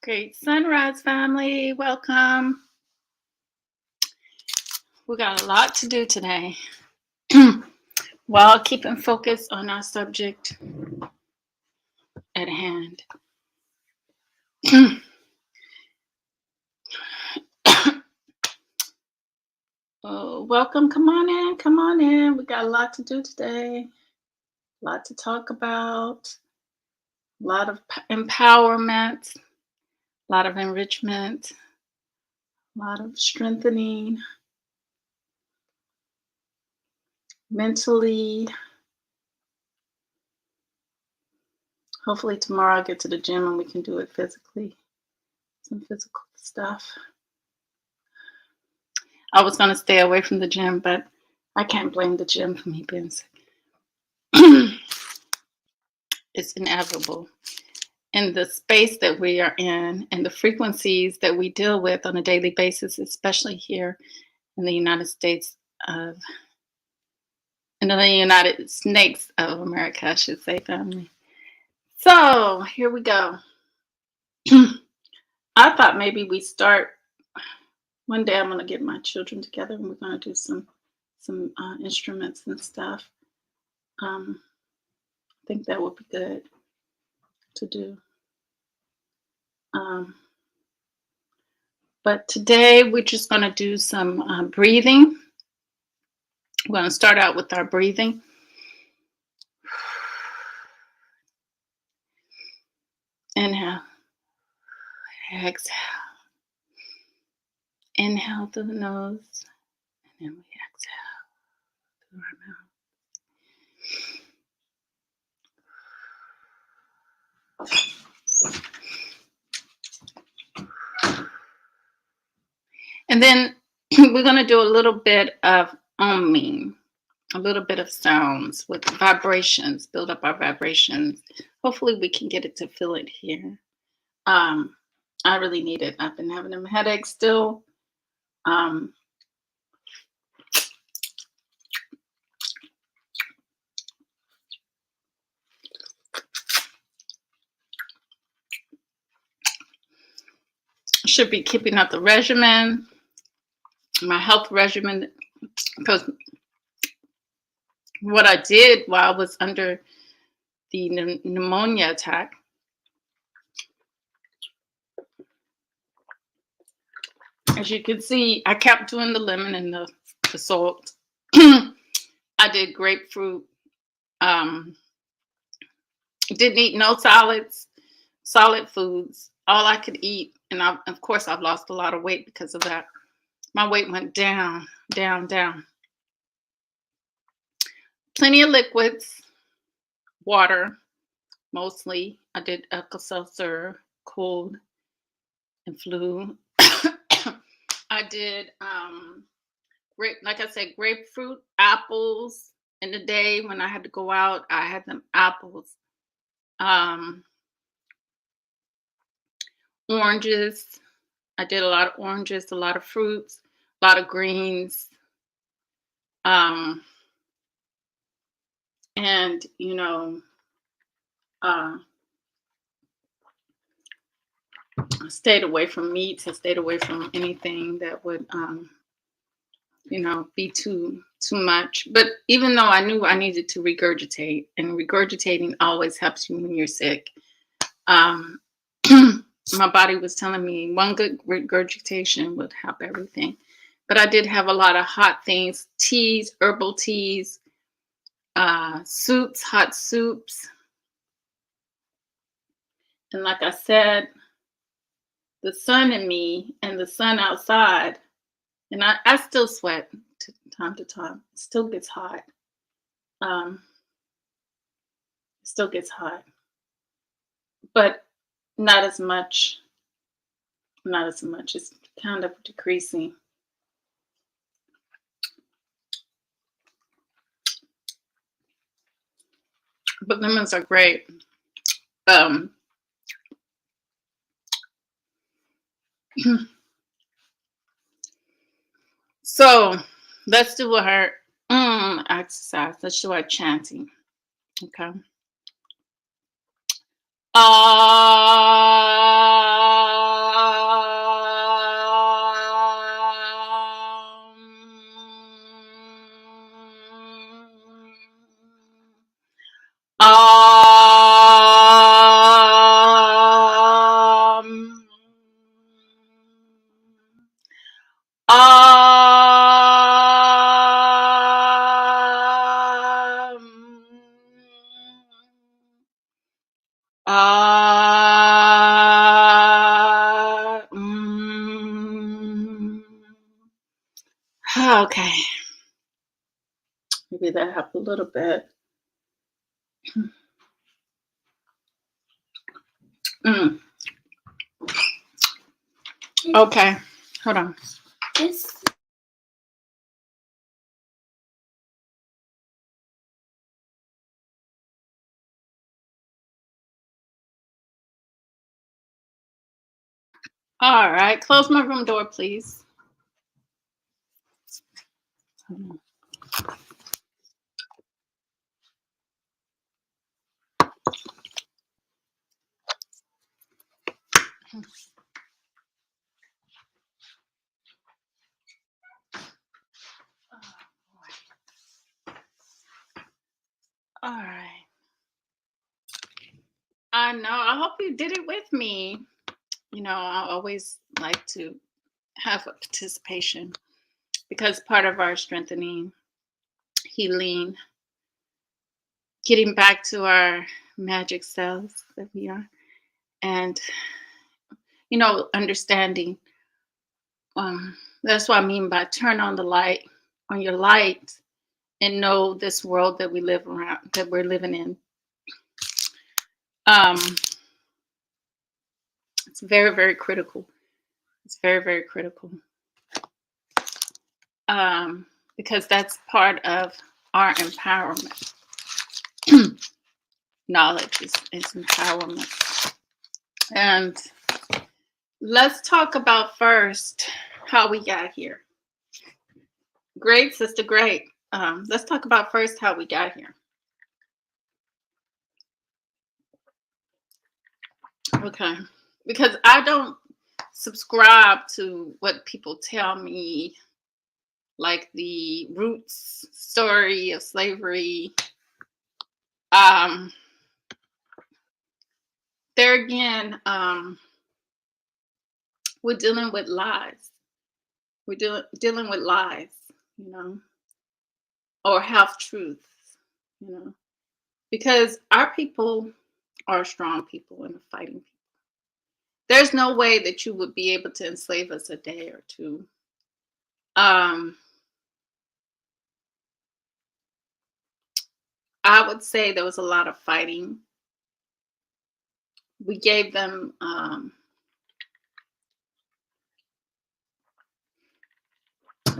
Great sunrise, family. Welcome. We got a lot to do today while keeping focus on our subject at hand. Welcome. Come on in. Come on in. We got a lot to do today. A lot to talk about. A lot of empowerment. A lot of enrichment. A lot of strengthening. Mentally. Hopefully tomorrow I'll get to the gym and we can do it physically. Some physical stuff. I was going to stay away from the gym, but I can't blame the gym for me being sick. It's inevitable. In the space that we are in and the frequencies that we deal with on a daily basis, especially here in the United States in the United Snakes of America, I should say, family. So here we go. I thought maybe we start. One day I'm going to get my children together and we're going to do some instruments and stuff. I think that would be good to do. But today we're just going to do some breathing. We're going to start out with our breathing. Inhale. Exhale. Inhale through the nose, and then we exhale through our mouth. And then we're going to do a little bit of umming, a little bit of sounds with vibrations, build up our vibrations. Hopefully we can get it to feel it here. I really need it. I've been having them headaches still. Should be keeping up the regimen, my health regimen, because what I did while I was under the pneumonia attack, as you can see, I kept doing the lemon and the salt. I did grapefruit. Didn't eat no solids, solid foods. All I could eat, and of course I've lost a lot of weight because of that. My weight went down, down, down. Plenty of liquids, water, mostly. I did Alka-Seltzer, cold and flu. I did, like I said, grapefruit, apples. In the day when I had to go out, I had them apples. Oranges. I did a lot of oranges, a lot of fruits, a lot of greens. And, I stayed away from meats. I stayed away from anything that would, be too much. But even though I knew I needed to regurgitate, and regurgitating always helps you when you're sick, my body was telling me one good regurgitation would help everything. But I did have a lot of hot things, teas, herbal teas, soups, hot soups. And like I said, the sun in me and the sun outside, and I still sweat time to time. It still gets hot. Still gets hot. But not as much. Not as much. It's kind of decreasing. But lemons are great. So let's do our exercise. Let's do our chanting. Okay. Ah. Uh, mm, okay. Maybe that helped a little bit. Mm, okay. Hold on. This All right. Close my room door, please. All right. I know. I hope you did it with me. I always like to have a participation because part of our strengthening, healing, getting back to our magic selves that we are, and understanding. That's what I mean by turn on the light, on your light, and know this world that we live around, that we're living in. Um, it's very, very critical. It's very, very critical. Because that's part of our empowerment. Knowledge is empowerment. And let's talk about first how we got here. Great, sister, great. Let's talk about first how we got here. Okay. Because I don't subscribe to what people tell me, like the roots story of slavery. There again, we're dealing with lies. We're dealing with lies, you know, or half truths, because our people are strong people and fighting people. There's no way that you would be able to enslave us a day or two. Um, I would say there was a lot of fighting. We gave them a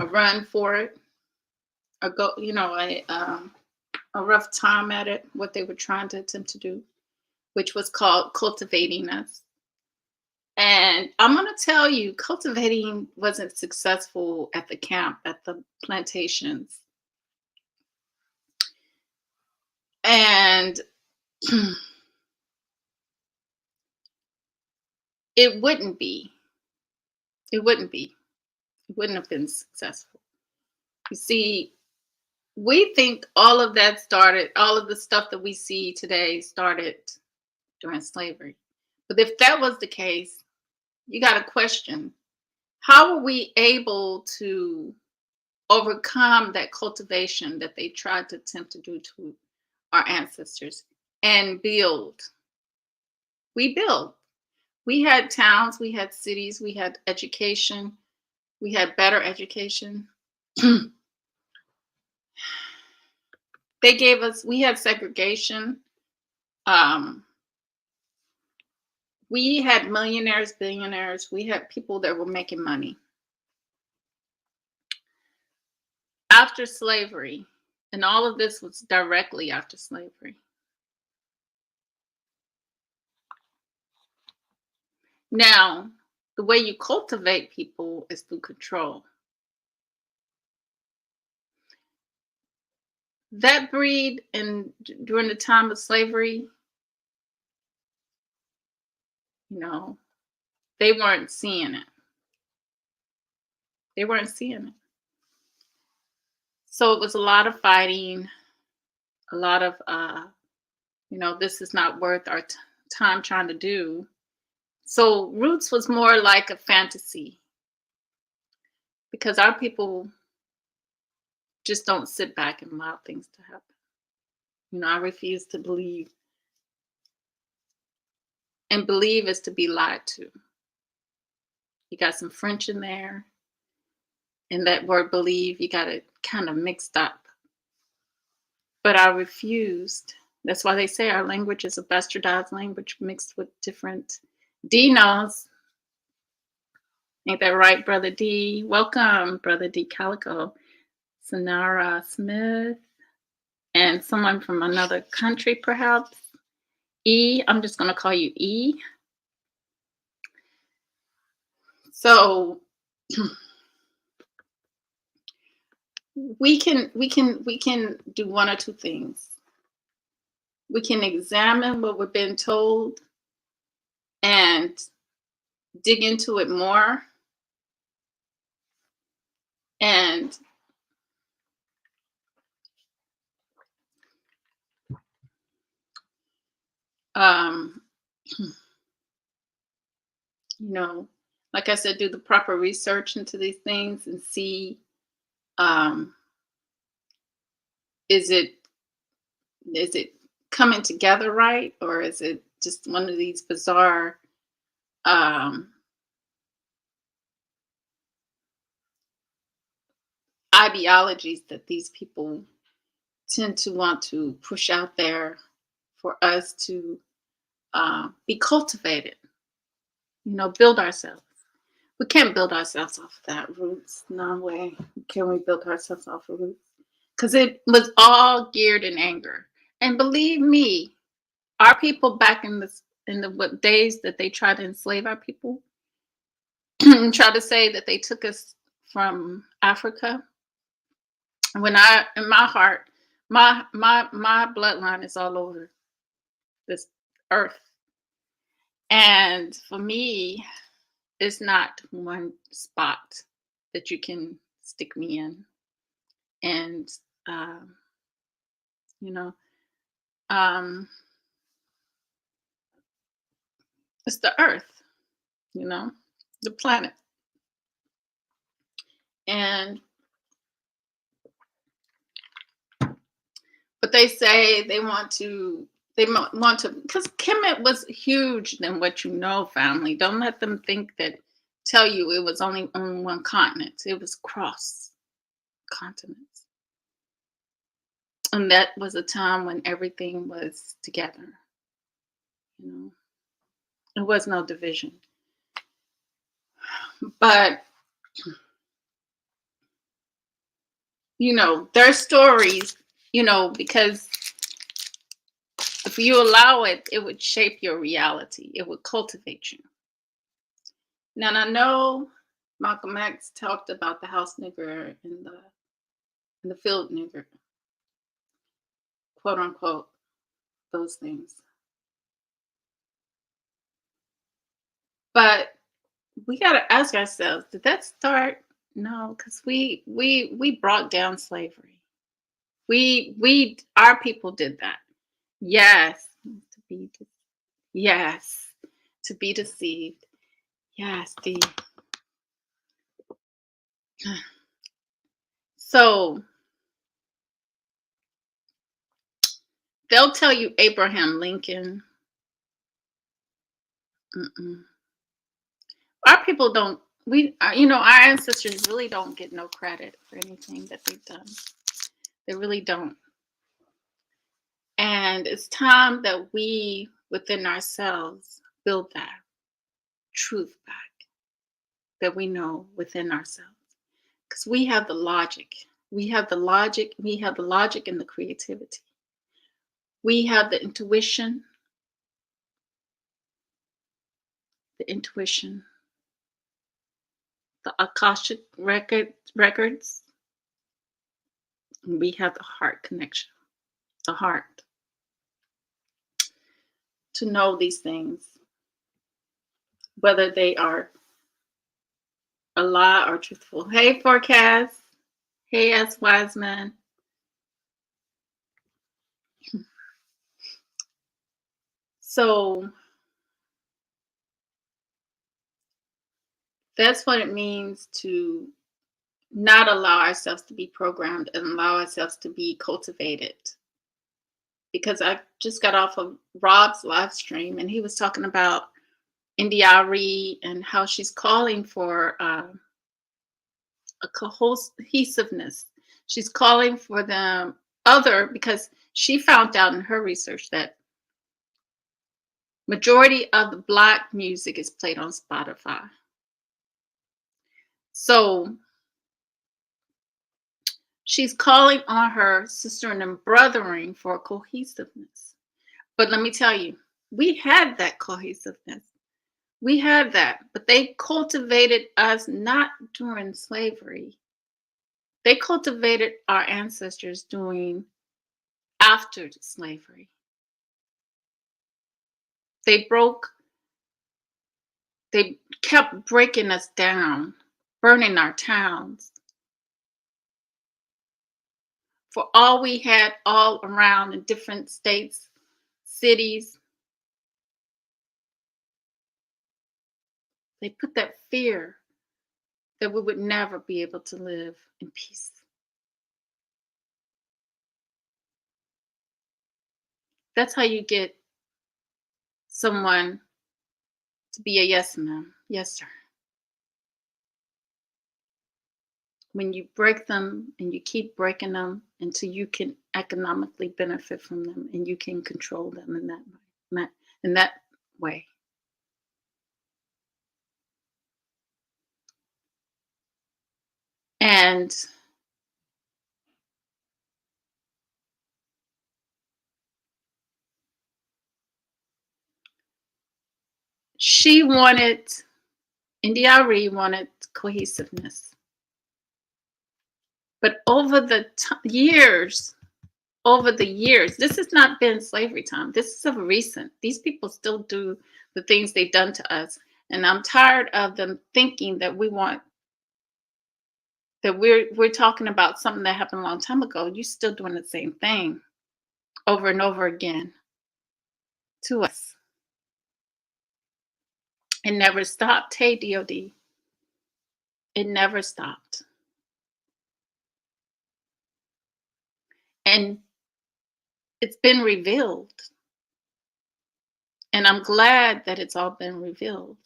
run for it, a rough time at it. What they were trying to attempt to do, which was called cultivating us. And I'm going to tell you, cultivating wasn't successful at the camp, at the plantations. And it wouldn't be. It wouldn't be. It wouldn't have been successful. You see, we think all of that started, all of the stuff that we see today started during slavery. But if that was the case, you got to question, how were we able to overcome that cultivation that they tried to attempt to do to our ancestors and build? We built. We had towns, we had cities, we had education, we had better education. They gave us, we had segregation. We had millionaires, billionaires, we had people that were making money. After slavery, and all of this was directly after slavery. Now, the way you cultivate people is through control. That breed, and during the time of slavery, they weren't seeing it. They weren't seeing it. So it was a lot of fighting, a lot of, this is not worth our time trying to do. So Roots was more like a fantasy, because our people just don't sit back and allow things to happen. I refuse to believe and believe is to be lied to. You got some French in there, and that word believe, you got it kind of mixed up. But I refused. That's why they say our language is a bastardized language mixed with different D knows. Ain't that right, Brother D? Welcome, Brother D Calico, Sonara Smith, and someone from another country, perhaps. E, I'm just going to call you E. So we can do one or two things. We can examine what we've been told and dig into it more and you know, like I said, do the proper research into these things and see, is it coming together right, or is it just one of these bizarre ideologies that these people tend to want to push out there for us to be cultivated, build ourselves. We can't build ourselves off of that roots. No way can we build ourselves off of roots. Because it was all geared in anger. And believe me, our people back in the what days that they tried to enslave our people, try to say that they took us from Africa. When in my heart, my bloodline is all over this earth. And for me, it's not one spot that you can stick me in. And you know, it's the earth, the planet. And but they say they want to because Kemet was huge than what family. Don't let them tell you it was only on one continent. It was cross continents. And that was a time when everything was together. There was no division. But their stories, because if you allow it, it would shape your reality. It would cultivate you. Now, I know Malcolm X talked about the house nigger and the field nigger, quote unquote, those things. But we got to ask ourselves, did that start? No, because we brought down slavery. Our people did that. Yes, to be deceived. Yes, so they'll tell you Abraham Lincoln. Our people don't. Our ancestors really don't get no credit for anything that they've done. They really don't. And it's time that we, within ourselves, build that truth back that we know within ourselves. Because we have the logic. We have the logic. We have the logic and the creativity. We have the intuition. The Akashic records. And we have the heart connection. The heart. To know these things. Whether they are a lie or truthful. Hey, Forecast. Hey, S. Wiseman. So that's what it means to not allow ourselves to be programmed and allow ourselves to be cultivated because I just got off of Rob's live stream, and he was talking about Indiari and how she's calling for a cohesiveness. She's calling for them other because she found out in her research that majority of the Black music is played on Spotify. So she's calling on her sister and brothering for cohesiveness. But let me tell you, we had that cohesiveness. We had that, but they cultivated us not during slavery. They cultivated our ancestors doing after slavery. They kept breaking us down, burning our towns. For all we had all around in different states, cities, they put that fear that we would never be able to live in peace. That's how you get someone to be a yes ma'am, yes sir. When you break them and you keep breaking them until you can economically benefit from them and you can control them in that way. And India Arie wanted cohesiveness. But over the years, this has not been slavery time. This is of recent. These people still do the things they've done to us. And I'm tired of them thinking that we're talking about something that happened a long time ago. You're still doing the same thing over and over again to us. It never stopped. Hey, DOD. It never stopped. And it's been revealed. And I'm glad that it's all been revealed.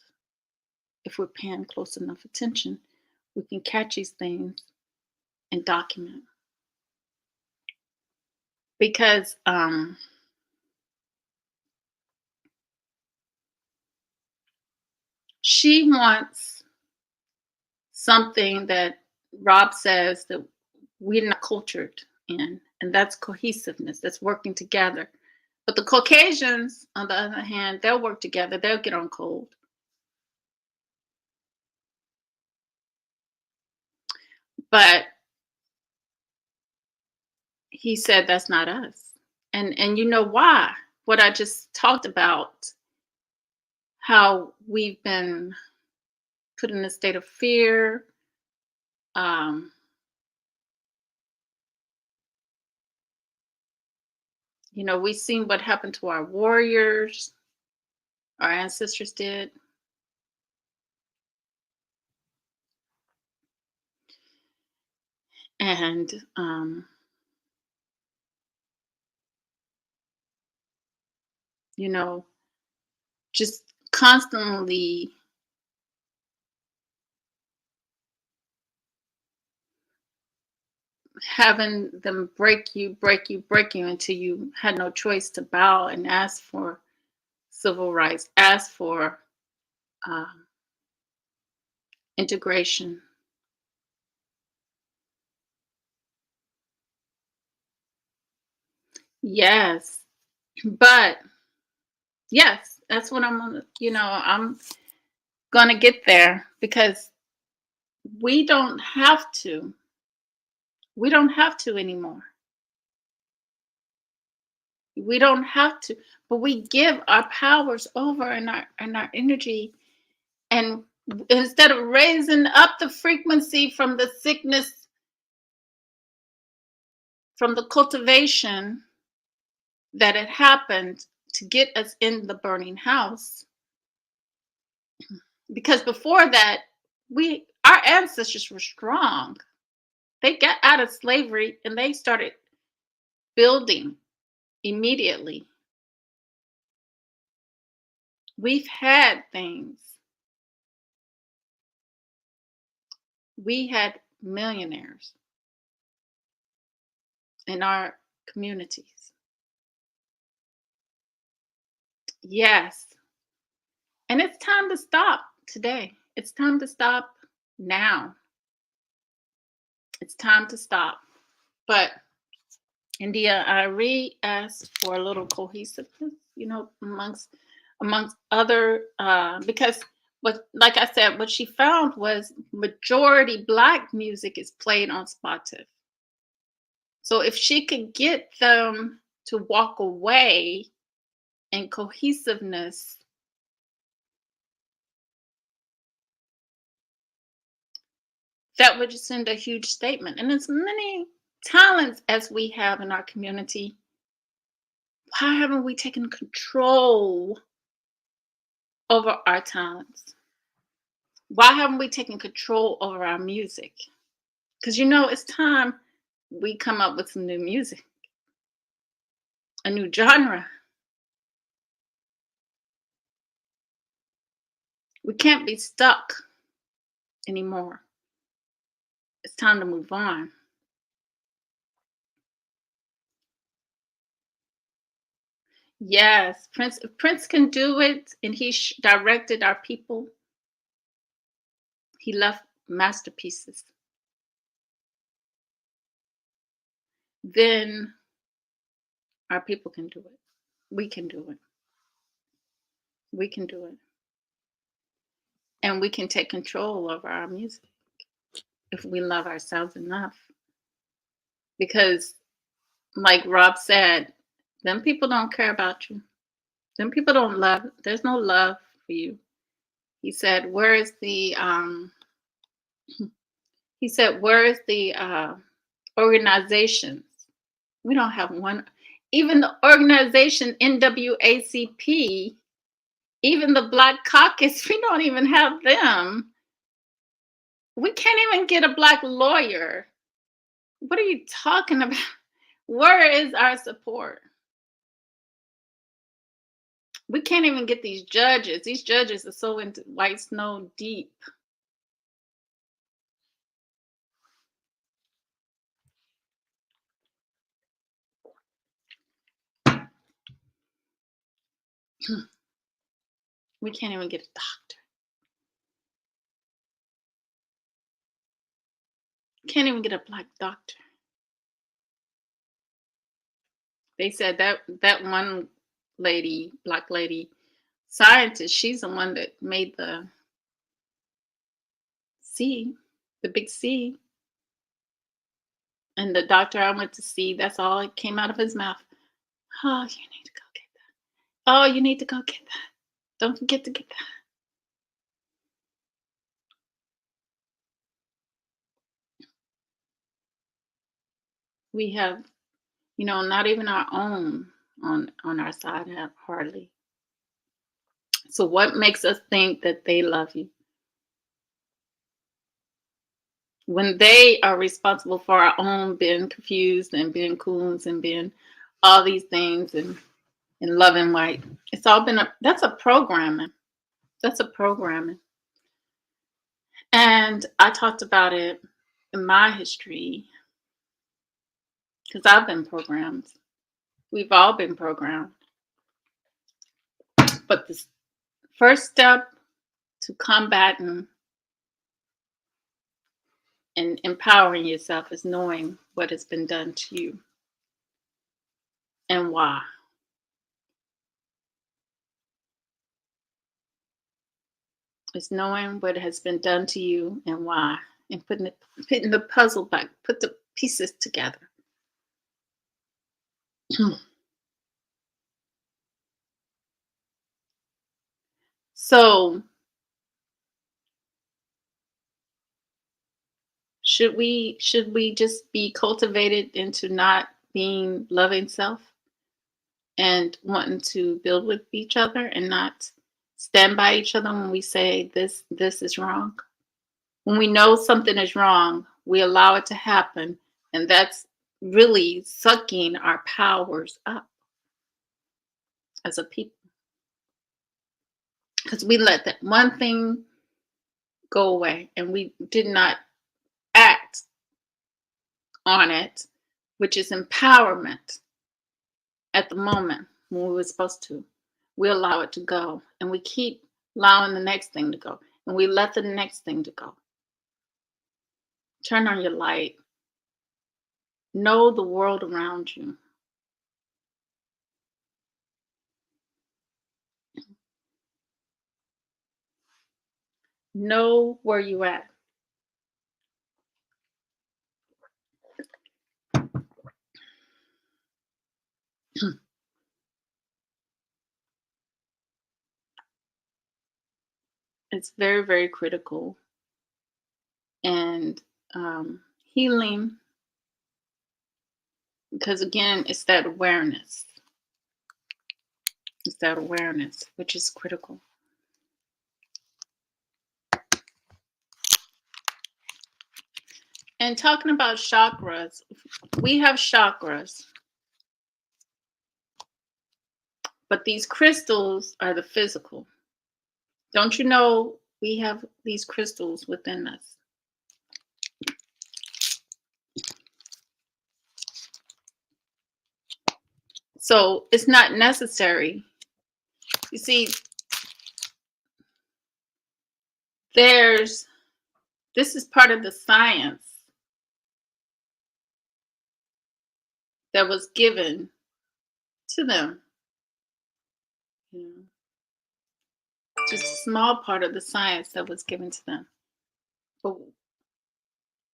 If we're paying close enough attention, we can catch these things and document. Because she wants something that Rob says that we're not cultured in, and that's cohesiveness, that's working together. But the Caucasians, on the other hand, they'll work together, they'll get on cold. But he said that's not us. And you know why? What I just talked about, how we've been put in a state of fear. We've seen what happened to our warriors, our ancestors did. And just constantly having them break you until you had no choice to bow and ask for civil rights, ask for integration. Yes, but yes, that's what I'm gonna get there, because we don't have to anymore. We don't have to, but we give our powers over and our energy, and instead of raising up the frequency from the sickness, from the cultivation that had happened to get us in the burning house. Because before that, our ancestors were strong. They got out of slavery and they started building. immediately. We've had things. We had millionaires in our communities. Yes. And it's time to stop today. It's time to stop now. It's time to stop. But India, I really asked for a little cohesiveness, amongst other because what like I said, what she found was majority black music is played on Spotify. So if she could get them to walk away in cohesiveness, that would send a huge statement. And as many talents as we have in our community, why haven't we taken control over our talents? Why haven't we taken control over our music? Because it's time we come up with some new music, a new genre. We can't be stuck anymore. It's time to move on. Yes, Prince. If Prince can do it, and he directed our people, he left masterpieces. Then our people can do it. We can do it. We can do it. And we can take control over our music if we love ourselves enough. Because, like Rob said, them people don't care about you. Them people don't love. There's no love for you. He said, "Where's the?" He said, "Where's the organizations? We don't have one. Even the organization NAACP, even the Black Caucus, we don't even have them. We can't even get a Black lawyer. What are you talking about? Where is our support? We can't even get these judges. These judges are so into white snow deep." We can't even get a doctor. Can't even get a Black doctor. They said that one lady, Black lady scientist, she's the one that made the C, the big C. And the doctor I went to see, that's all it came out of his mouth. Oh, you need to go get that. Oh, you need to go get that. Don't forget to get that. We have, not even our own on our side have hardly. So what makes us think that they love you? When they are responsible for our own being confused and being coons and being all these things and loving white. It's all been that's a programming. That's a programming. And I talked about it in my history because I've been programmed. We've all been programmed. But the first step to combating and empowering yourself is knowing what has been done to you and why. It's knowing what has been done to you and why, and putting the puzzle back, put the pieces together. So, should we just be cultivated into not being loving self and wanting to build with each other and not stand by each other when we say this is wrong? When we know something is wrong, we allow it to happen, and that's really sucking our powers up. as a people, because we let that one thing go away and we did not act on it, which is empowerment at the moment when we were supposed to. We allow it to go and we keep allowing the next thing to go and we let the next thing to go. Turn on your light. Know the world around you. Know where you at. It's very, very critical. And healing, because again, it's that awareness. It's that awareness, which is critical. And talking about chakras, we have chakras, but these crystals are the physical. Don't you know we have these crystals within us? So it's not necessary. You see, this is part of the science that was given to them. You know, just a small part of the science that was given to them. But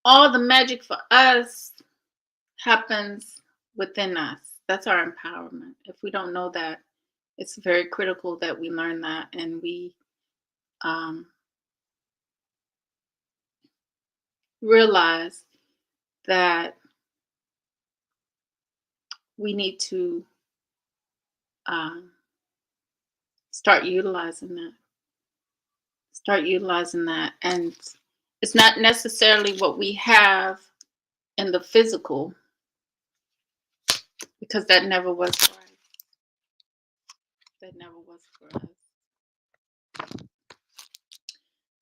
all the magic for us happens within us. That's our empowerment. If we don't know that, it's very critical that we learn that and we realize that we need to start utilizing that. Start utilizing that. And it's not necessarily what we have in the physical, because that never was for us. That never was for us.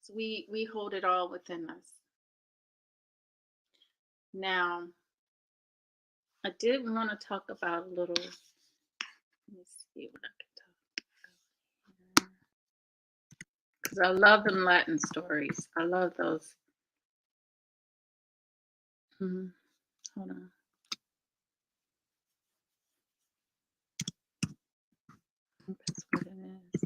So we hold it all within us. Now, I did want to talk about a little. Let me see what I can talk about. Because I love them Latin stories. I love those. Hold on. I think that's what it is.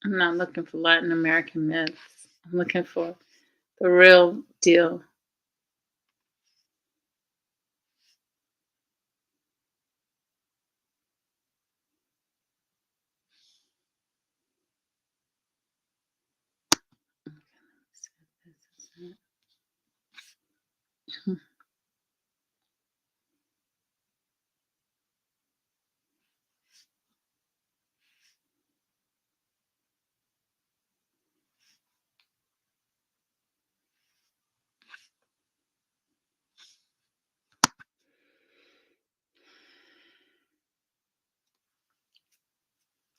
I'm not looking for Latin American myths. I'm looking for the real deal.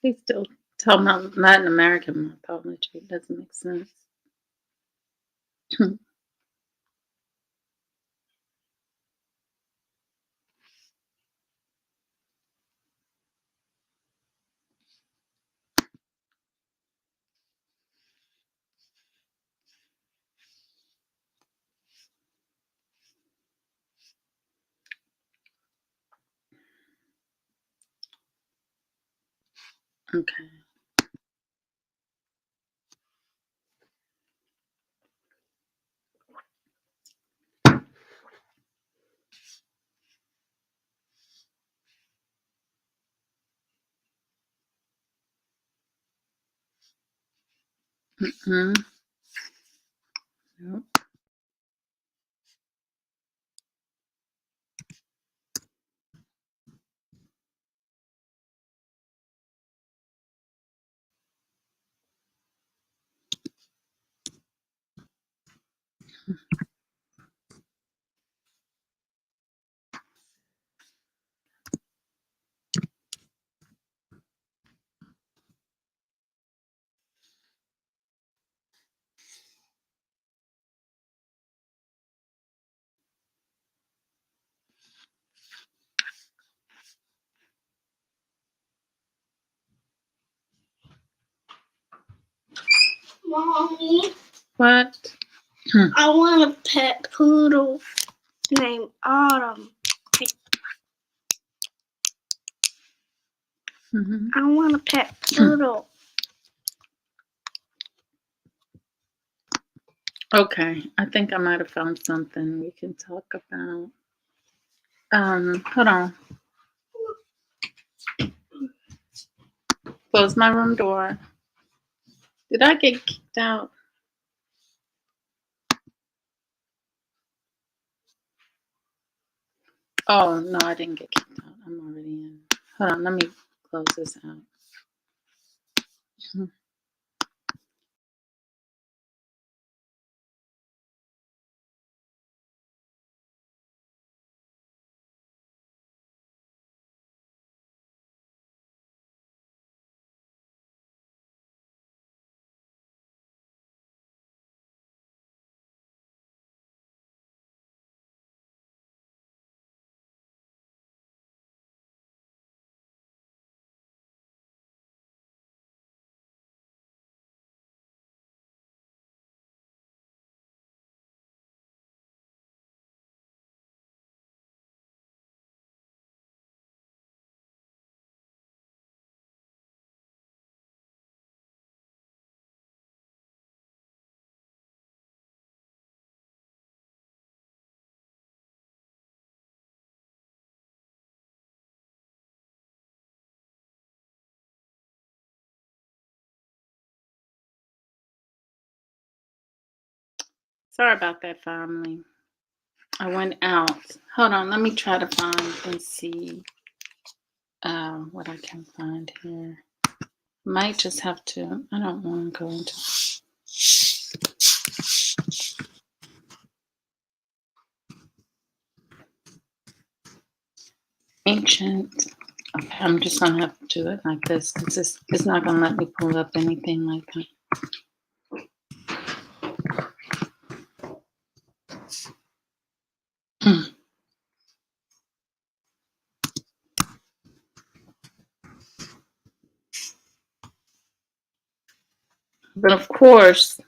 They still talk about Latin American mythology. It doesn't make sense. Okay. Mm-hmm. Yep. Mommy, What? I want a pet poodle named Autumn. Mm-hmm. I want a pet poodle. Okay, I think I might have found something we can talk about. Hold on. Close my room door. Did I get kicked out? Oh, no, I didn't get kicked out. I'm already in. Hold on, let me close this out. Sorry about that, family. I went out. Hold on, let me try to find and see what I can find here. Might just have to, I don't want to go into ancient. Okay, I'm just going to have to do it like this because it's not going to let me pull up anything like that. But of course,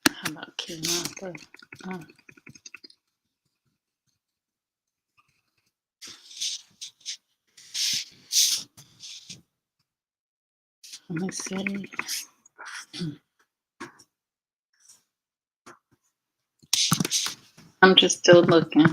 how about King Arthur? Oh. Let me see. I'm just still looking.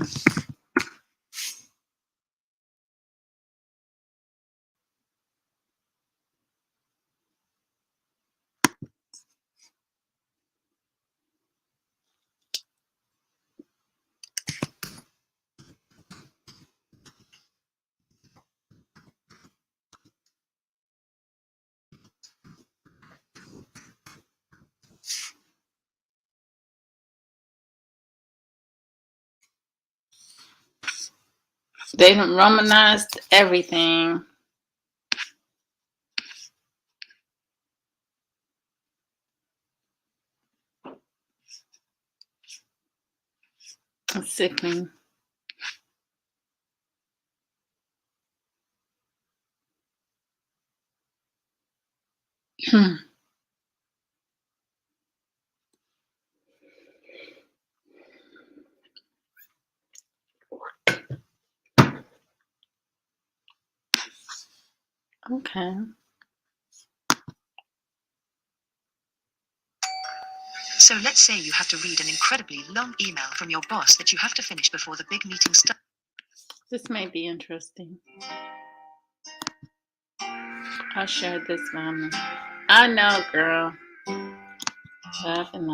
They done Romanized everything. It's sickening. Okay. So let's say you have to read an incredibly long email from your boss that you have to finish before the big meeting starts. This may be interesting. I'll share this one. I know, girl. Laughing.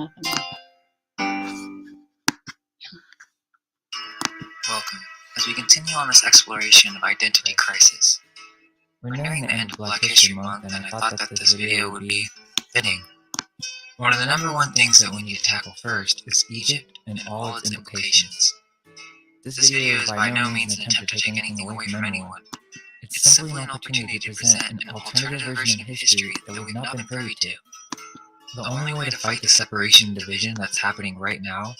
Welcome, as we continue on this exploration of identity crisis. We're nearing the end of Black History Month, and I thought that this video would be fitting. One of the number one things that we need to tackle first is Egypt and all its implications. This video is by no means an attempt to take anything away from anyone. It's simply an opportunity to present an alternative version of history that we've not been privy to. The only way to fight the separation and division that's happening right now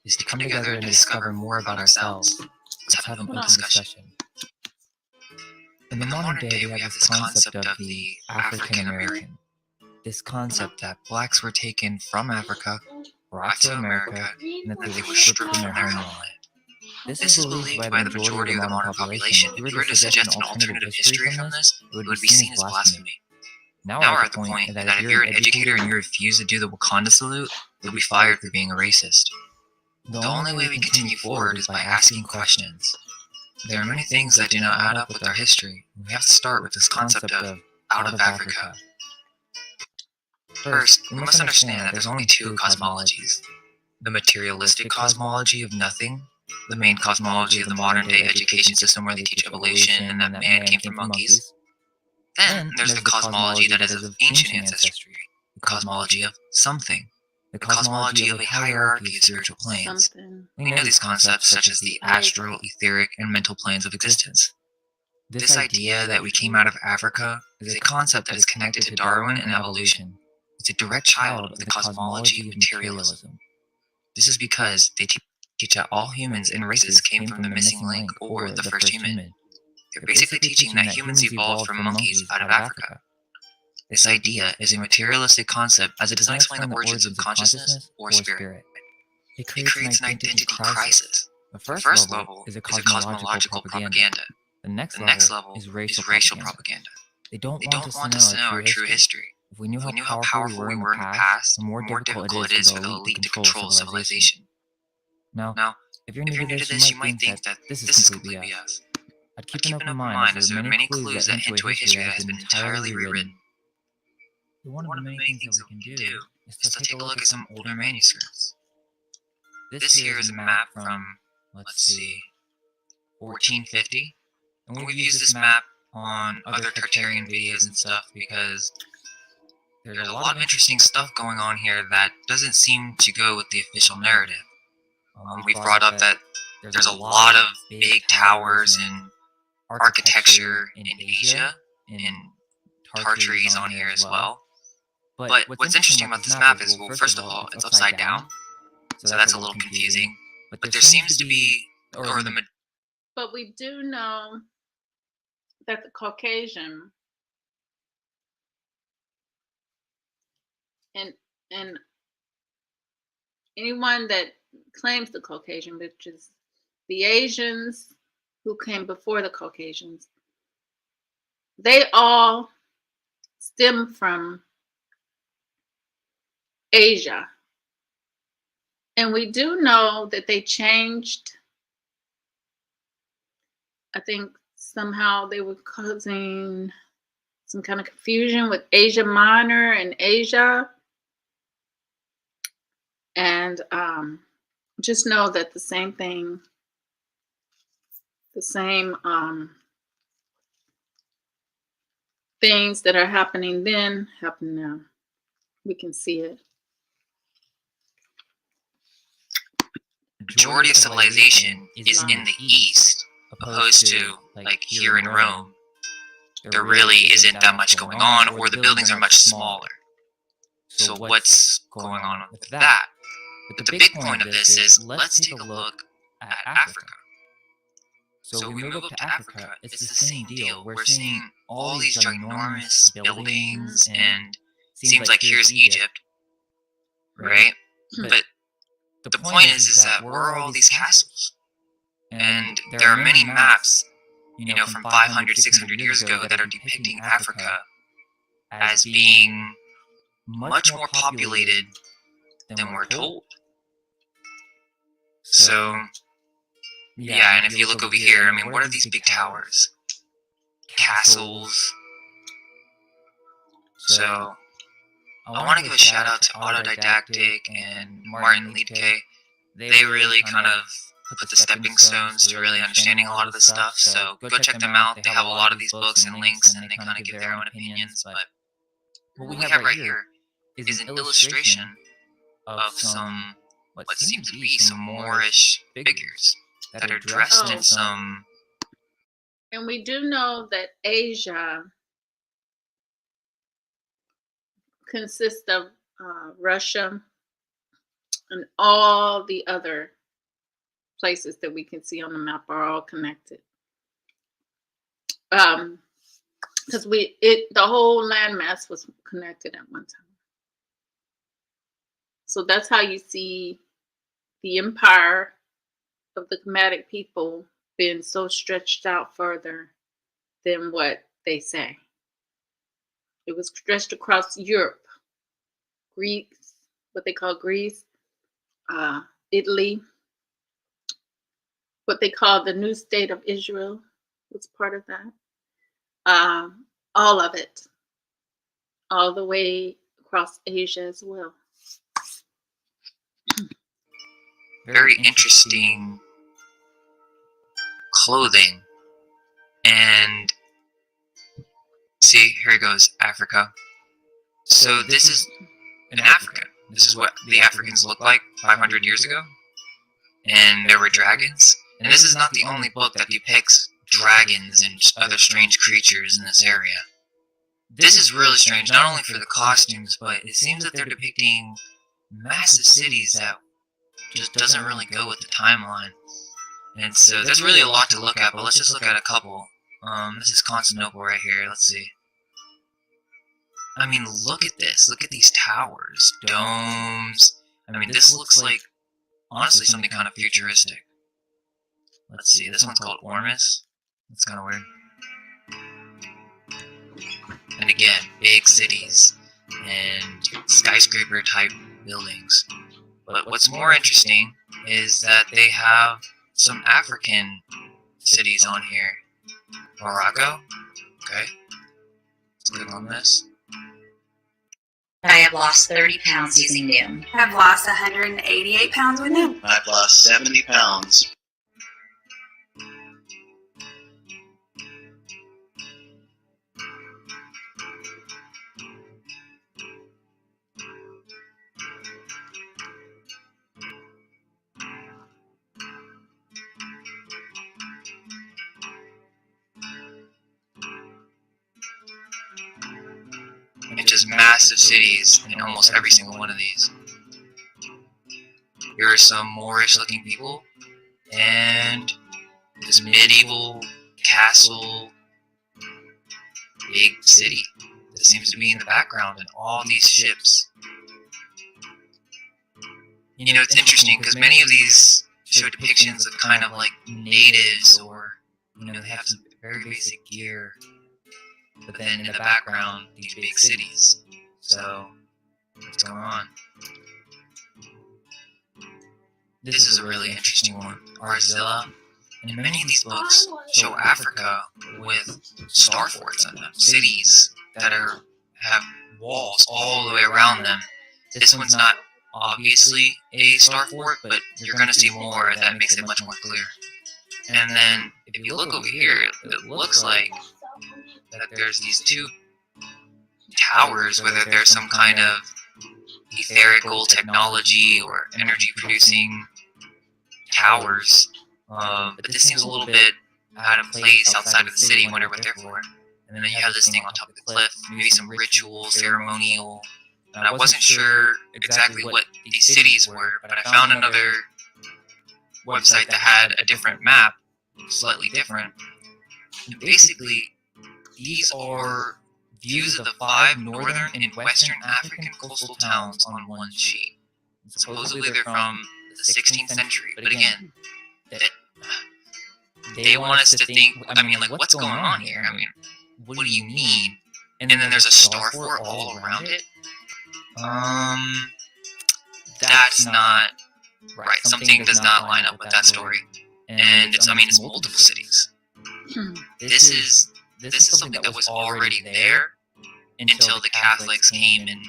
is to come together and discover more about ourselves. Let's have an open discussion. In the modern day, we have this concept of the African American. This concept that blacks were taken from Africa, brought to America, and that they were stripped from their homeland. This is believed by the majority of the modern population. If we were to suggest an alternative history from this, it would be seen as blasphemy. Now we're at the point that if you're an educator and you refuse to do the Wakanda salute, you'll be fired for being a racist. The only way we continue forward is by asking questions. There are many things that do not add up with our history. We have to start with this concept of out of Africa. First, we must understand that there's only two cosmologies. The materialistic cosmology of nothing, the main cosmology of the modern day education system where they teach evolution and that man came from monkeys. Then there's the cosmology that is of ancient ancestry, the cosmology of something, the cosmology of a hierarchy of spiritual planes. We know these concepts such as the astral, etheric, and mental planes of existence. This idea that we came out of Africa is a concept that is connected to Darwin and evolution. It's a direct child of the cosmology of materialism. This is because they teach that all humans and races came from the missing link or the first human. They're basically teaching that humans evolved from monkeys out of Africa. This idea is a materialistic concept as it does not explain the origins of consciousness or spirit. It creates an identity crisis. The first level is a cosmological propaganda. The next level is racial propaganda. They don't want us to know our true history. If we knew how powerful we were in the past, the more difficult it is for the elite to control civilization. Now, if you're new to this, you might think that this is complete BS. I'd keep an open mind as there are many clues that hint to a history that has been entirely rewritten. One of the many things that we can do is to take a look at some older manuscripts. This here is a map from, let's see, 1450. And we've used this map on other Tartarian videos and stuff because there's a lot of interesting stuff going on here that doesn't seem to go with the official narrative. We've brought up that there's a lot of big towers and architecture in Asia, and Tartary's on here as well. But what's interesting about this map is, well, first of all, it's upside down, so that's a little confusing. But there seems to be, But we do know that the Caucasian and anyone that claims the Caucasian, which is the Asians who came before the Caucasians, they all stem from Asia. And we do know that they changed. I think somehow they were causing some kind of confusion with Asia Minor and Asia. And just know that the same thing, the same things that are happening then happen now. We can see it. Majority of civilization is in the East, opposed to, like, here in Rome. There really isn't that much going on, or the buildings are much smaller. So what's going on with that? But the big point of this is, let's take a look at Africa. So we move up to Africa, it's the same deal. We're seeing all these ginormous buildings, and it seems like here's Egypt, right? But the point is that where are all these castles? And there are many maps from 500, 600 years ago that are depicting Africa as being much more populated than we're told. So, yeah, and if you look over here, I mean, what are these big towers? Castles. So, I want to give a shout out to Autodidactic and Martin Liedtke. They really kind of put the stepping stones to really understanding a lot of this stuff. So go check them out. They have a lot of these books and links, and they kind of give their own opinions. But what we have right here is an illustration of some, what seems to be some Moorish figures that are dressed in some... And we do know that Asia consists of Russia and all the other places that we can see on the map are all connected. Because the whole landmass was connected at one time. So that's how you see the empire of the Kemetic people being so stretched out further than what they say. It was stretched across Europe, Greece, what they call Greece, Italy, what they call the new state of Israel was part of that. All of it, all the way across Asia as well. Very interesting clothing. And see, here goes Africa. So this is in Africa. This is what the Africans looked like 500 years ago. And there were dragons. And this is not the only book that depicts dragons and other strange creatures in this area. This is really strange, not only for the costumes, but it seems that they're depicting massive cities that just doesn't really go with the timeline. And so there's really a lot to look at, but let's just look at a couple. This is Constantinople right here. Let's see. I mean, look at this. Look at these towers, domes. I mean, this looks like, honestly, something kind of futuristic. Let's see. This one's called Ormus. That's kind of weird. And again, big cities and skyscraper-type buildings. But what's more interesting is that they have some African cities on here. Morocco. Okay. Let's click on this. I have lost 30 pounds using Noom. I've lost 188 pounds with Noom. I've lost 70 pounds. And just massive cities in almost every single one of these. Here are some Moorish looking people and this medieval castle big city that seems to be in the background and all these ships. You know, it's interesting because many of these show depictions of kind of like natives, or they have some very basic gear. But then in the background, these big cities. So, what's going on? This is a really interesting one. Arzilla. And many of these books show Africa with star forts in them. Cities that have walls all the way around them. This one's not obviously a star fort, but you're going to see more that makes it much more clear. And then, if you look over here, it looks like that there's these two towers, whether there's some kind of etherical technology or energy producing towers. But this seems a little bit out of place outside of the city. Wonder what they're for. And then you have this thing on top of the cliff, maybe some ritual, ceremonial. And I wasn't sure exactly what these cities were, but I found another website that had a different map, slightly different. And basically, these are views of the 5 northern and western African coastal towns on one sheet. Supposedly they're from the 16th century, but again, they want us to think, I mean, like, what's going on here? I mean, what do you mean? And then there's a star fort all around it? That's not right. Something does not line up with that story. And it's multiple cities. This is something that was already there until the Catholics came and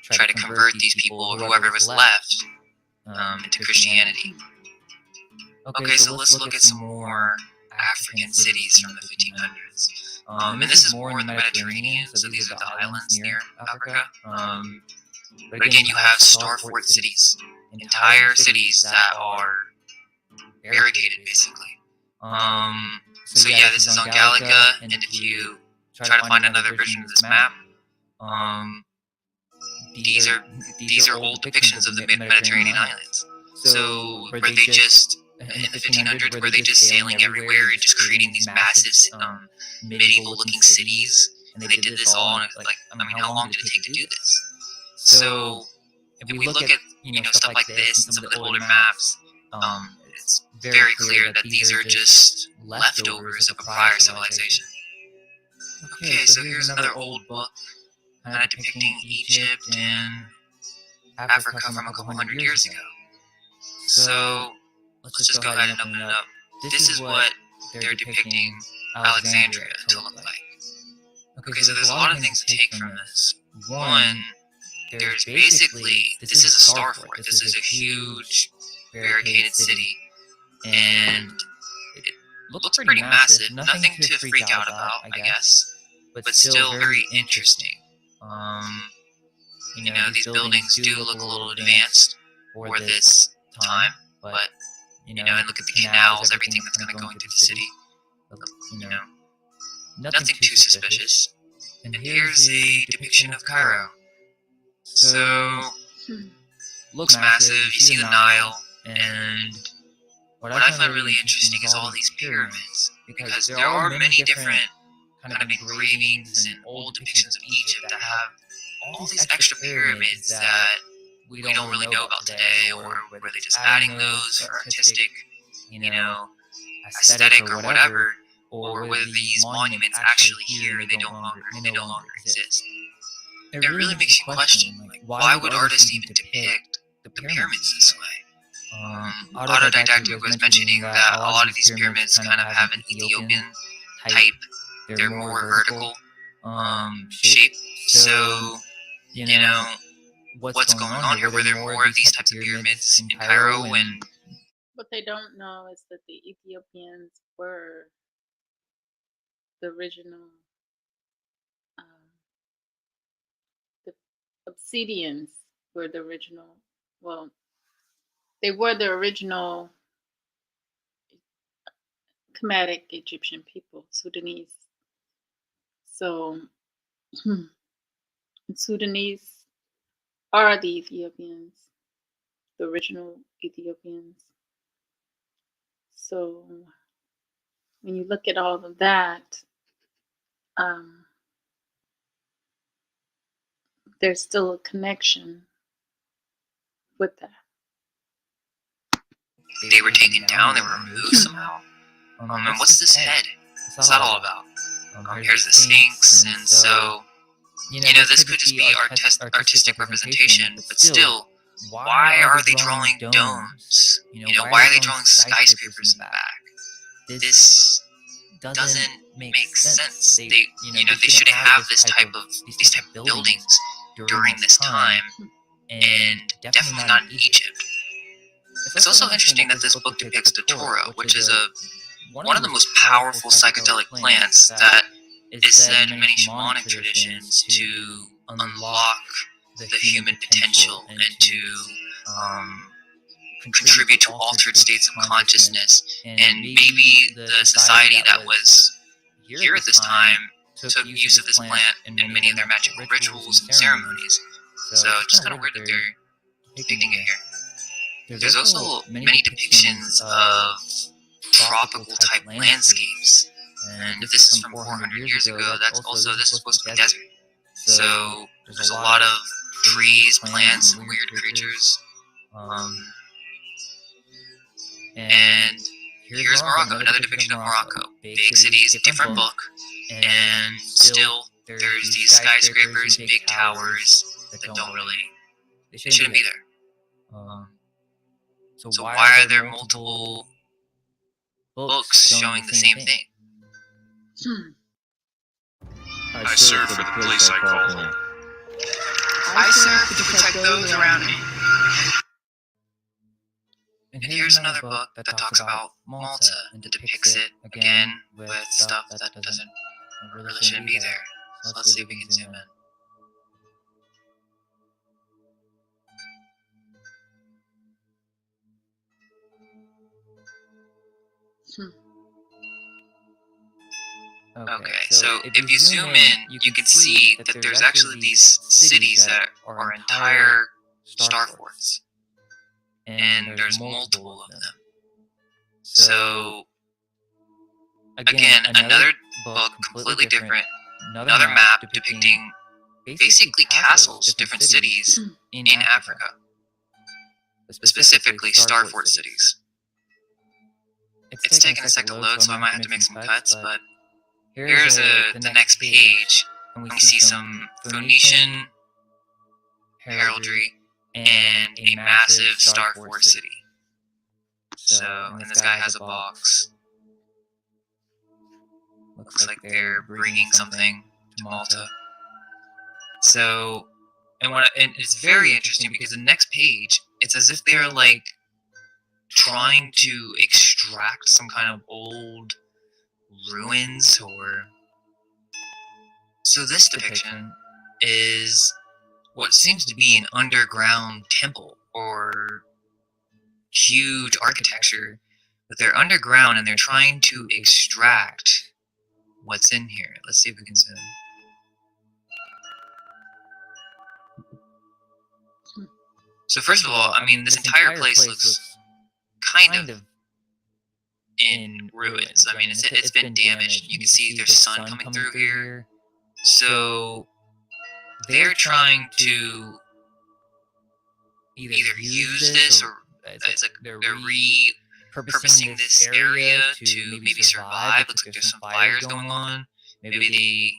tried to convert these people, whoever was left, into Christianity. Okay, so let's look at some more African cities from the 1500s. And this is more in the Mediterranean, so these are the islands near Africa. But again, you have star fort cities, entire cities that are barricaded, basically. So yeah, this is on Gallica, and if you try to find another version of this map, these are old depictions of the Mediterranean islands. So were they just in the 1500s? Were they just sailing everywhere and just creating these massive medieval-looking cities? And they did this all in, like, I mean, how long did it take to do this? So if we look at stuff like this and some of the older maps, it's very clear that these are just leftovers of a prior civilization. Okay, so here's another old book kind of depicting Egypt and Africa from a couple hundred years ago. So let's just go ahead and open it up. This is what they're depicting Alexandria to look like. Okay, so there's a lot of things to take from this. One, there's basically, this is a star fort. This is a huge barricaded city, and it looks pretty massive. Nothing to freak out about, I guess, but still very interesting. These buildings do look a little advanced for this time, but and look at the canals, everything that's going to go into the city. Nothing too suspicious. And here's a depiction of Cairo. So, looks massive, you see the Nile, and what I find really interesting is all these pyramids, because there are many different kind of engravings and old depictions of Egypt that have all these extra pyramids that we don't really know about today, or were they just adding those for artistic, aesthetic or whatever, or were these monuments actually here and they no longer exist. It really makes you question, like, why would artists even depict the pyramids this way? Autodidactic was mentioning that a lot of these pyramids kind of have an Ethiopian type, they're more vertical shape. So, what's going on here? Were there more of these types of pyramids in Cairo? And What they don't know is that the Ethiopians were the original, the Obsidians were the original, well, they were the original Kemetic Egyptian people, Sudanese. So, Sudanese are the Ethiopians, the original Ethiopians. So, when you look at all of that, there's still a connection with that. they were taken down, they were removed somehow. And what's this head? What's that all about? Here's the Sphinx, and so, this could just be artistic representation, but still, why are they drawing domes? Why are they drawing skyscrapers in the back? This doesn't make sense. They shouldn't have these type of buildings during this time, and definitely not in Egypt. It's also interesting that this book depicts the Torah, which is one of the most powerful psychedelic plants that is said in many shamanic traditions to unlock the human potential and to contribute to altered states of consciousness. And maybe the society that was here at this time took use of this plant in many of their magical rituals and ceremonies. So it's just kind of weird that they're depicting it here. There's also many depictions of tropical type landscapes. And if this is from 400 years ago, this is supposed to be desert. So there's a lot of trees, plants, and weird creatures. And here's Morocco, another depiction of Morocco. Big cities, different book, and still there's these skyscrapers and big towers that don't really, they shouldn't be there. So why are there multiple books showing the same thing? I serve for the place I call home. I serve to protect those around me. And here's another book that talks about Malta and depicts it again with stuff that doesn't really shouldn't be there. So let's see if we can zoom in. Okay, so if you zoom in, you can see that there's actually these cities that are entire star forts, and there's multiple of them. So, again, another book, completely different, another map depicting basically castles, different cities in Africa, specifically star fort cities. It's taking a sec to load, so I might have to make some cuts, but here's the next page, and we see some Phoenician heraldry and a massive star fort city. So, and this guy has a box. Looks like they're bringing something to Malta. So, and it's very interesting because the next page, it's as if they're like trying to extract some kind of old ruins or... So this depiction is what seems to be an underground temple or huge architecture, but they're underground and they're trying to extract what's in here. Let's see if we can zoom. So first of all, I mean, this entire place looks kind of in ruins. I mean, it's been damaged. You can see there's sun coming through here. So they're trying to either use this or it's like they're repurposing this area to maybe survive. Looks like there's some fires going on. Maybe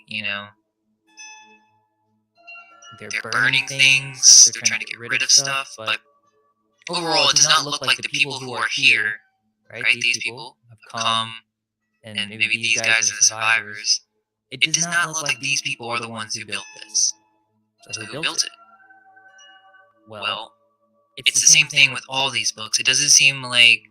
they're burning things. They're trying to get rid of stuff. But overall, it does not look like the people who are here, right? These people have come, and maybe these guys are the survivors. It does not look like these people are the ones who built this. So who built it? Well, it's the same thing with all these books. It doesn't seem like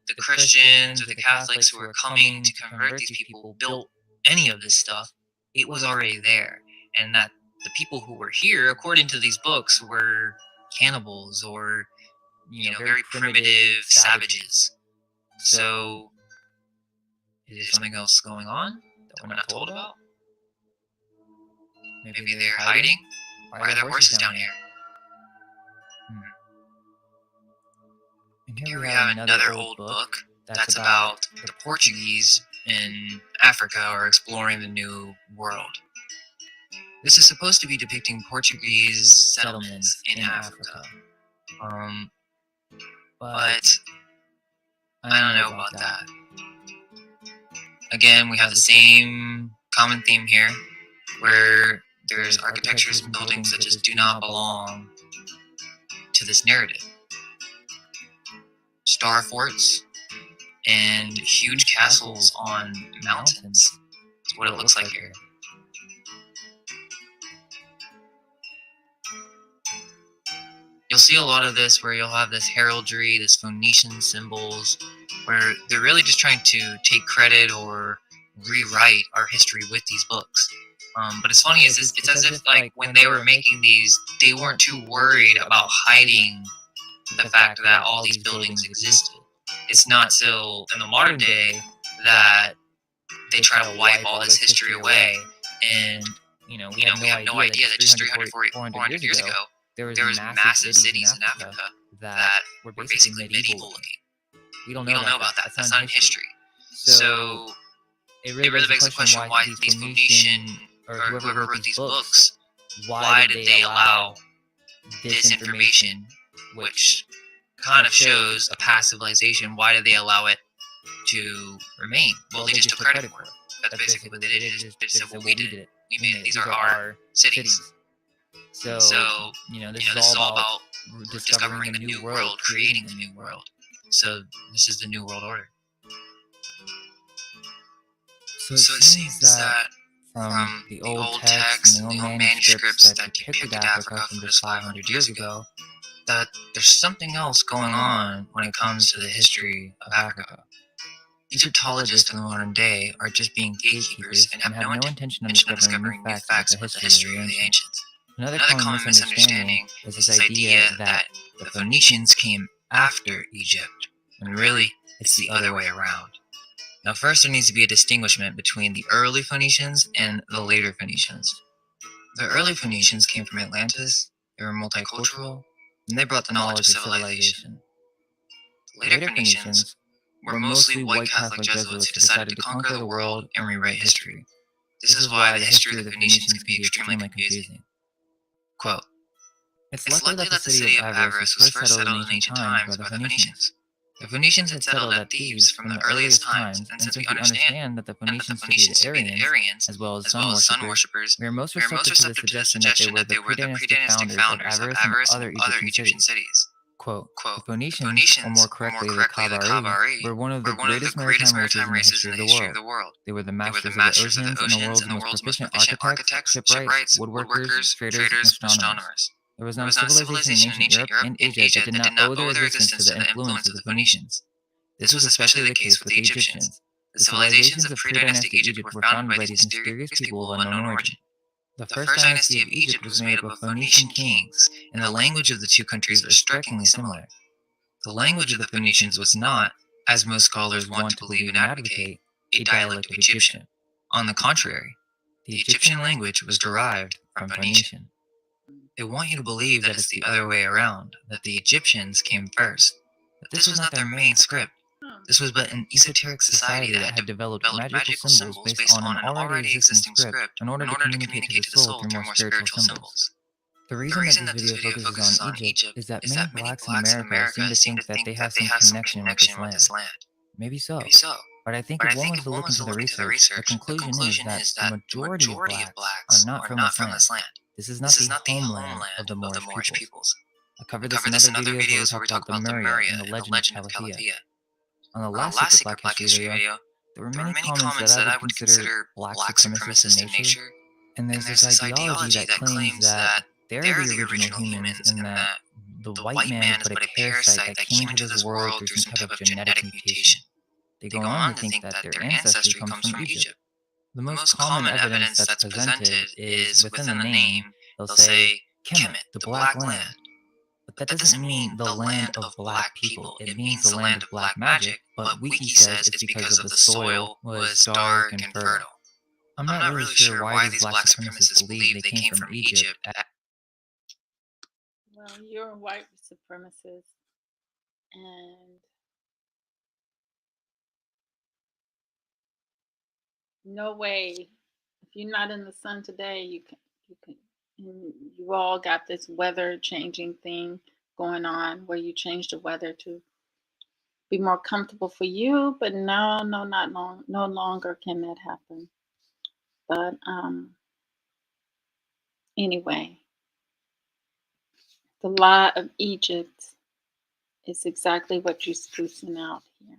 the Christians or the Catholics who are coming to convert these people built any of this stuff. It was already there. And that the people who were here, according to these books, were cannibals or, very primitive savages. So, is there something else going on that we're not told about? Maybe they're hiding? Why are there horses down here? And here we have another old book that's about the Portuguese in Africa or exploring the New World. This is supposed to be depicting Portuguese settlements in Africa. But I don't know about that. Again, we have the same common theme here, where there's architectures and buildings that just do not belong to this narrative. Star forts and huge castles on mountains is what it looks like here. You'll see a lot of this where you'll have this heraldry, this Phoenician symbols, where they're really just trying to take credit or rewrite our history with these books. But it's funny, it's as if like when they were making these, they weren't too worried about hiding the fact that all these buildings existed. It's not till in the modern day that they try to wipe all this history away, and we have no idea that just 300, 400 years ago, there was massive cities in Africa that were basically medieval looking. We don't know about that. That's not in history. So it really begs the question why these Phoenician or whoever wrote these books, why did they allow this information, which kind of shows a past civilization, why did they allow it to remain. Well, they just took credit for it. That's basically what they did. They just said, well, we did it. We made it. These are our cities. So, this is all about discovering a new world, creating a new world. So this is the New World Order. So it seems that from the old texts and the old manuscripts that depicted Africa from just 500 years ago, that there's something else going on when it comes to the history of Africa. Egyptologists in the modern day are just being gatekeepers and have no intention of discovering new facts about the history of the ancients. Another common misunderstanding is this idea that the Phoenicians came after Egypt, when really it's the other way around. Now, first there needs to be a distinguishment between the early Phoenicians and the later Phoenicians. The early Phoenicians came from Atlantis, they were multicultural, and they brought the knowledge of civilization. The later Phoenicians were mostly white Catholic Jesuits who decided to conquer the world and rewrite history. This is why the history of the Phoenicians can be extremely confusing. Quote, "It's likely that the city of Avaris was first settled in ancient times by the Phoenicians. The Phoenicians had settled at Thebes from the earliest times, and since we understand that the Phoenicians to be the Aryans, as well as sun worshippers, we are most receptive to the suggestion that they were the pre-dynastic founders of Avaris and other Egyptian cities. Quote, the Phoenicians, or more correctly the Kabari, were one of the greatest maritime races in the history of the world. They were the masters of the oceans and the world's most proficient architects, shipwrights, woodworkers, traders, and astronomers. There was not a civilization in ancient Europe and Asia that did not owe their existence to the influence of the Phoenicians. This was especially the case with the Egyptians. The civilizations of pre-dynastic Egypt were founded by these mysterious people of unknown origin. The first dynasty of Egypt was made up of Phoenician kings, and the language of the two countries are strikingly similar. The language of the Phoenicians was not, as most scholars want to believe and advocate, a dialect of Egyptian. On the contrary, the Egyptian language was derived from Phoenician. They want you to believe that it's the other way around, that the Egyptians came first. But this was not their main script. This was but an esoteric society that had developed magical symbols based on an already existing script in order to communicate to the soul through more spiritual symbols. The reason that this video focuses on Egypt is that many blacks in America seem to think that they have some connection with this land. Maybe so. But I think if one was to look into the research, the conclusion is that the majority of blacks are not from this land. This is not the homeland of the Moorish peoples. I covered this in other videos where we talk about the Muria and the legend of Calafia. On the last Secret Black History video, there were many comments that I would consider black supremacist in nature, and there's this ideology that claims that they're the original humans and that the white man is but a parasite that came into this world through some type of genetic mutation. They go on to think that their ancestry comes from Egypt. The most common evidence that's presented is within the name, they'll say, Kemet, the Black Land. But that doesn't mean the land of black people. It means the land of black magic, but Wiki says it's because of the soil was dark and fertile. I'm not really sure why these black supremacists believe they came from Egypt. Well, you're a white supremacist, and no way. If you're not in the sun today, you can. And you all got this weather changing thing going on where you change the weather to be more comfortable for you, but no longer can that happen. But anyway, the law of Egypt is exactly what you're sprucing out here.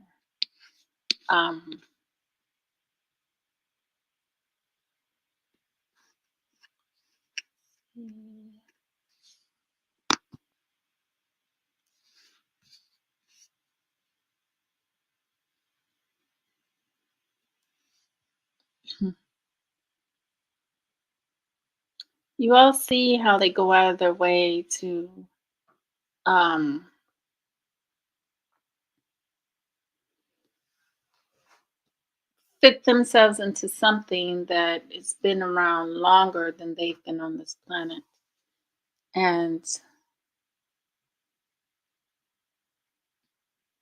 You all see how they go out of their way to fit themselves into something that has been around longer than they've been on this planet. And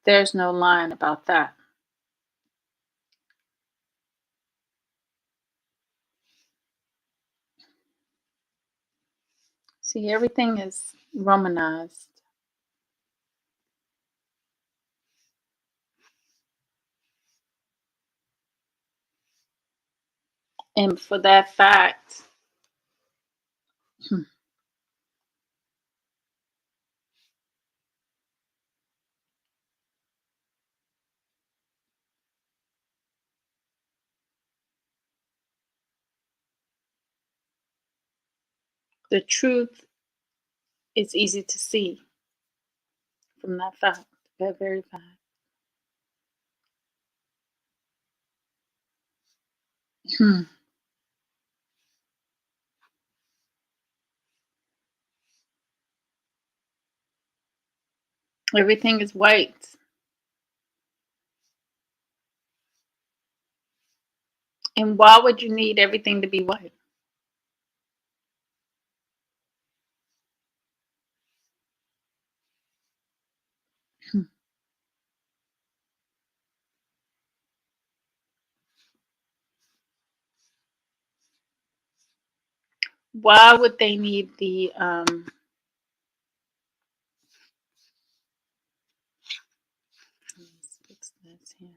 there's no line about that. See, everything is Romanized. And for that fact, the truth is easy to see from that fact, that very fact. Everything is white. And why would you need everything to be white? Why would they need the let's fix this here.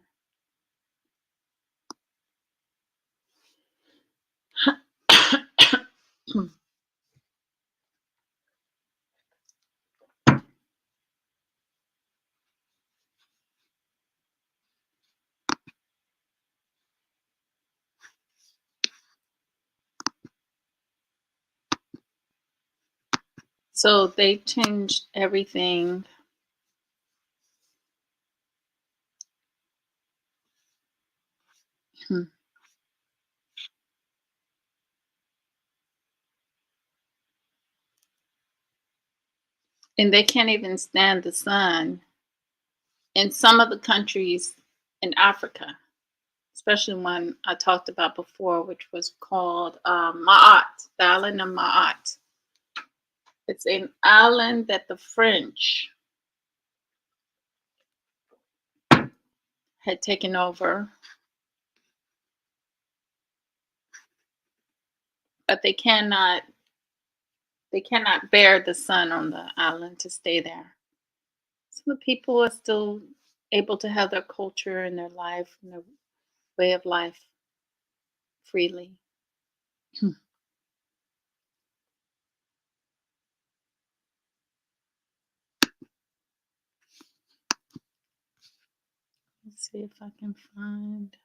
So they changed everything. Hmm. And they can't even stand the sun in some of the countries in Africa, especially one I talked about before, which was called Maat, the island of Maat. It's an island that the French had taken over, but they cannot bear the sun on the island to stay there. So the people are still able to have their culture and their life and their way of life freely. Let's see if I can find.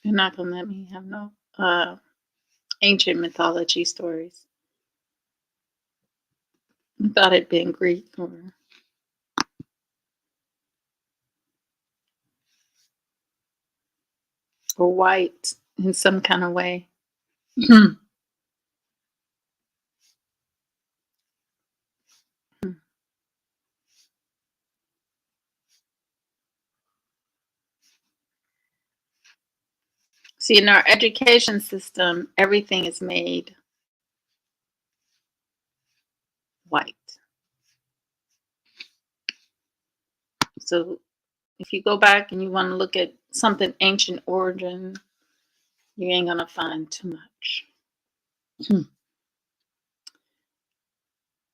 You're not gonna let me have no ancient mythology stories. I thought it'd been Greek or white in some kind of way. See, in our education system, everything is made white. So if you go back and you want to look at something ancient origin, you ain't gonna find too much.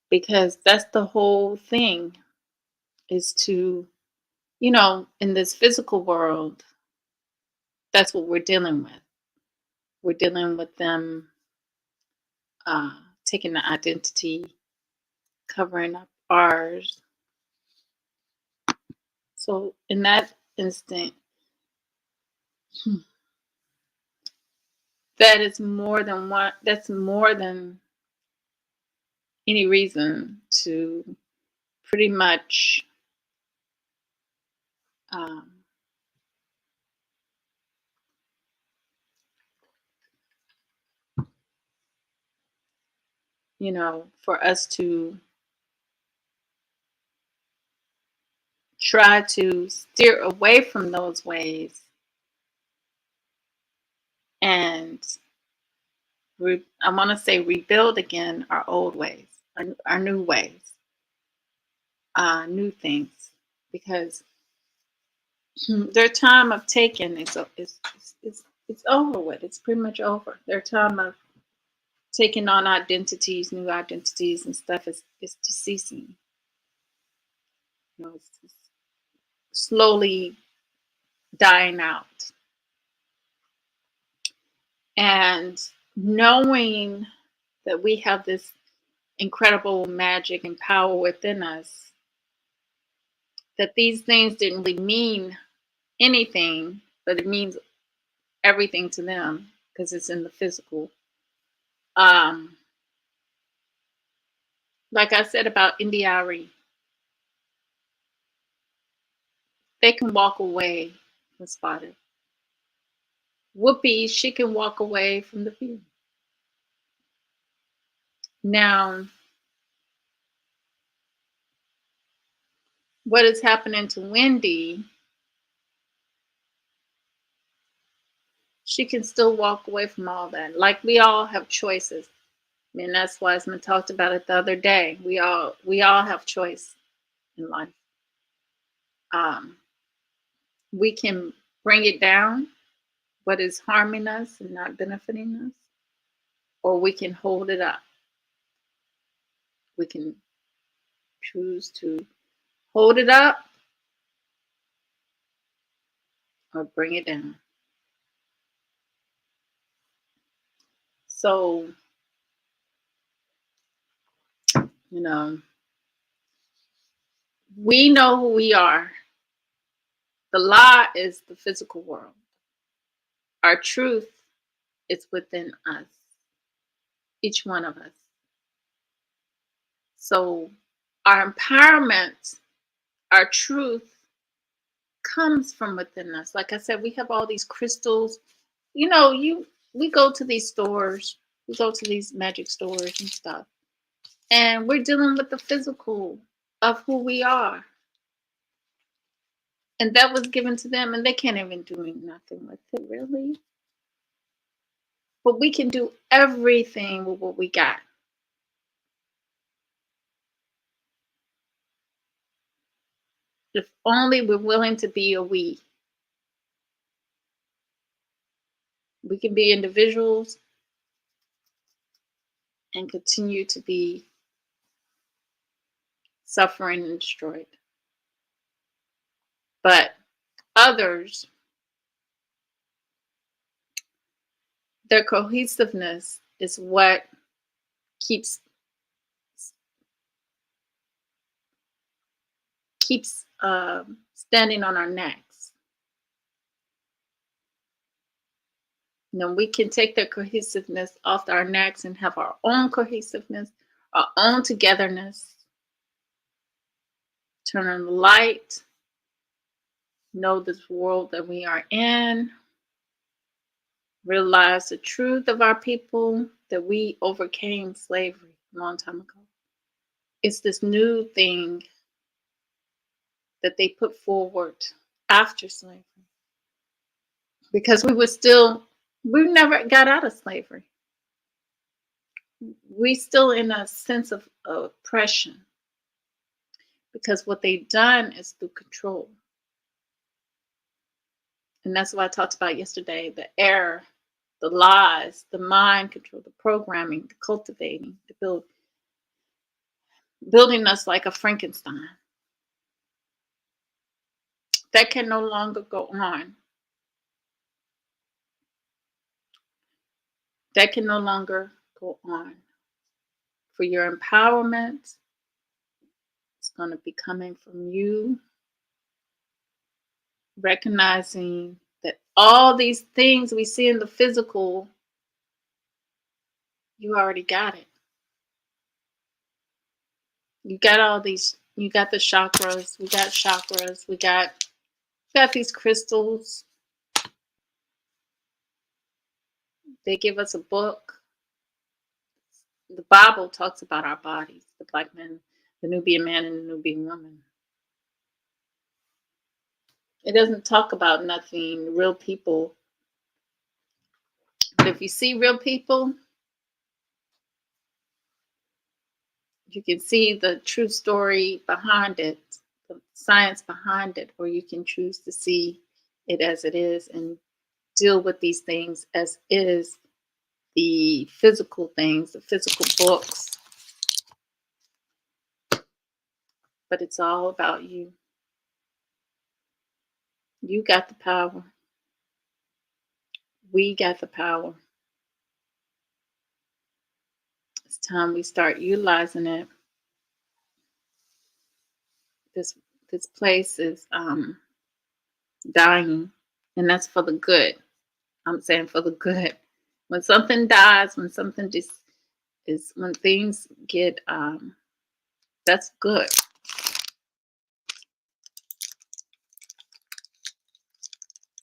Because that's the whole thing, is to, in this physical world, that's what we're dealing with. We're dealing with them taking the identity, covering up ours. So in that instant, that is more than one. That's more than any reason to pretty much um, for us to try to steer away from those ways and I want to say rebuild again our old ways, our new ways, new things, because their time of taking it's over with. It's pretty much over. Their time of taking on identities, new identities, and stuff is deceasing. It's slowly dying out. And knowing that we have this incredible magic and power within us, that these things didn't really mean anything, but it means everything to them because it's in the physical. Like I said about Indiari, they can walk away from spotted. Whoopi, she can walk away from the view. Now, what is happening to Wendy, she can still walk away from all that. Like we all have choices. I mean, that's why Esmond talked about it the other day. We all have choice in life. We can bring it down, what is harming us and not benefiting us, or we can hold it up. We can choose to hold it up or bring it down. So, you know, we know who we are. The lie is the physical world. Our truth is within us, each one of us. So our empowerment, our truth comes from within us. Like I said, we have all these crystals. You know, we go to these stores, we go to these magic stores and stuff, and we're dealing with the physical of who we are. And that was given to them, and they can't even do nothing with it, really. But we can do everything with what we got. If only we're willing to be a we. We can be individuals and continue to be suffering and destroyed. But others, their cohesiveness is what keeps standing on our necks. You know, we can take their cohesiveness off our necks and have our own cohesiveness, our own togetherness. Turn on the light. Know this world that we are in. Realize the truth of our people, that we overcame slavery a long time ago. It's this new thing that they put forward after slavery. Because we never got out of slavery. We still in a sense of oppression. Because what they've done is through control. And that's what I talked about yesterday, the error, the lies, the mind control, the programming, the cultivating, the building us like a Frankenstein. That can no longer go on. That can no longer go on. For your empowerment, it's going to be coming from you recognizing that all these things we see in the physical, you already got it. You got all these, you got the chakras, we got these crystals. They give us a book. The Bible talks about our bodies, the black man, the Nubian man, and the Nubian woman. It doesn't talk about nothing, real people. But if you see real people, you can see the true story behind it, the science behind it, or you can choose to see it as it is and deal with these things as is, the physical things, the physical books. But it's all about you. You got the power. We got the power. It's time we start utilizing it. This place is dying, and that's for the good. I'm saying for the good. When something dies, when something just is, when things get that's good.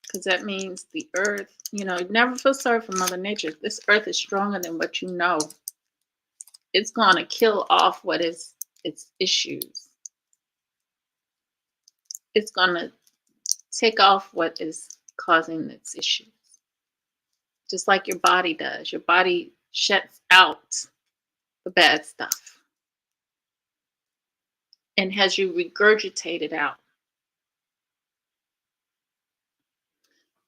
Because that means the earth, you never feel sorry for Mother Nature. This earth is stronger than what you know. It's going to kill off what is its issues. It's going to take off what is causing its issues. Just like your body does. Your body shuts out the bad stuff and has you regurgitated out.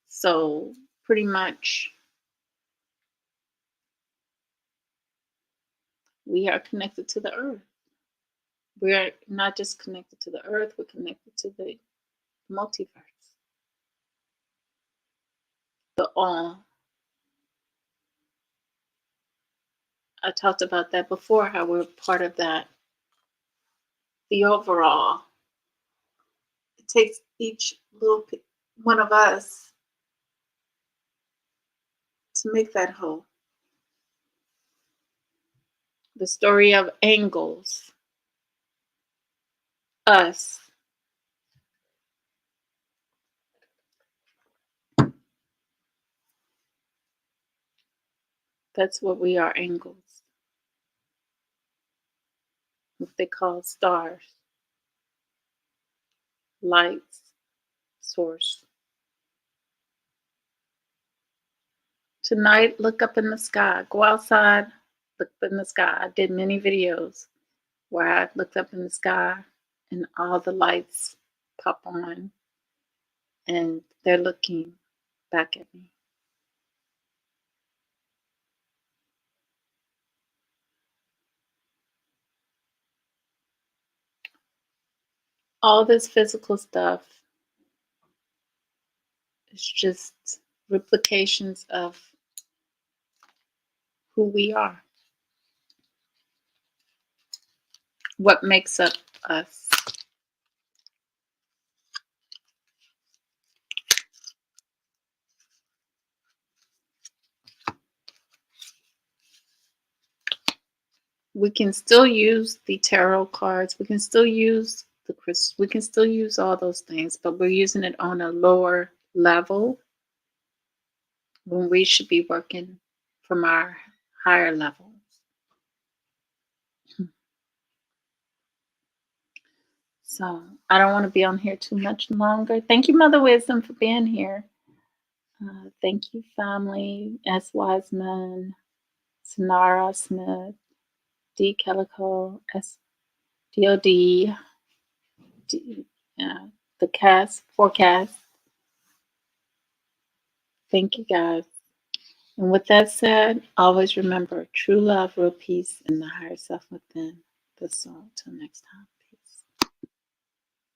So pretty much we are connected to the earth. We are not just connected to the earth, we're connected to the multiverse. The all. I talked about that before, how we're part of that. The overall. It takes each little one of us to make that whole. The story of angles. Us. That's what we are, angles. What they call stars. Lights. Source. Tonight, look up in the sky. Go outside, look up in the sky. I did many videos where I looked up in the sky and all the lights pop on and they're looking back at me. All this physical stuff is just replications of who we are. What makes up us. We can still use the tarot cards. We can still use we can still use all those things, but we're using it on a lower level when we should be working from our higher levels. So I don't want to be on here too much longer. Thank you, Mother Wisdom, for being here. Thank you, family. S. Wiseman, Sonara Smith, D. Calico, S. DOD, the cast, forecast. Thank you, guys. And with that said, always remember true love, real peace, and the higher self within the soul. Till next time.